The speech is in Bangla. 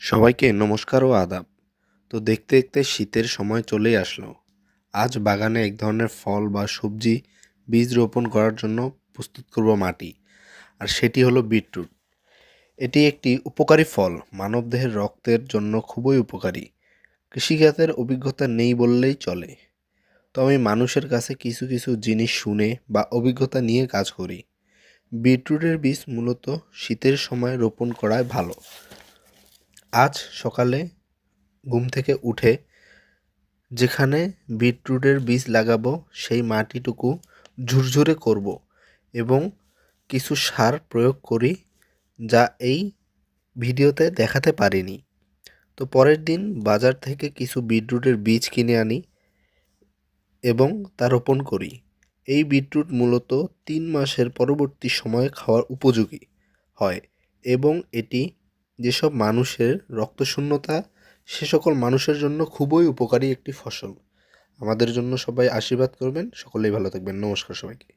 সবাইকে নমস্কার ও আদাব। তো দেখতে দেখতে শীতের সময় চলেই আসলো। আজ বাগানে এক ধরনের ফল বা সবজি বীজ রোপণ করার জন্য প্রস্তুত করব মাটি। আর সেটি হলো বিটরুট। এটি একটি উপকারী ফল, মানবদেহের রক্তের জন্য খুবই উপকারী। কৃষিখাতের অভিজ্ঞতা নেই বললেই চলে। তো আমি মানুষের কাছে কিছু কিছু জিনিস শুনে বা অভিজ্ঞতা নিয়ে কাজ করি। বিটরুটের বীজ মূলত শীতের সময় রোপণ করাই ভালো। আজ সকালে ঘুম থেকে উঠে যেখানে বিটরুটের বীজ লাগাবো সেই মাটিটুকু ঝুরঝুরে করব এবং কিছু সার প্রয়োগ করি, যা এই ভিডিওতে দেখাতে পারিনি। তো পরের দিন বাজার থেকে কিছু বিটরুটের বীজ কিনে আনি এবং তা রোপণ করি। এই বিটরুট মূলত 3 মাসের পরবর্তী সময়ে খাওয়ার উপযোগী হয় এবং এটি যেসব মানুষের রক্তশূন্যতা সে সকল মানুষের জন্য খুবই উপকারী একটি ফসল। আমাদের জন্য সবাই আশীর্বাদ করবেন। সকলেই ভালো থাকবেন। নমস্কার সবাইকে।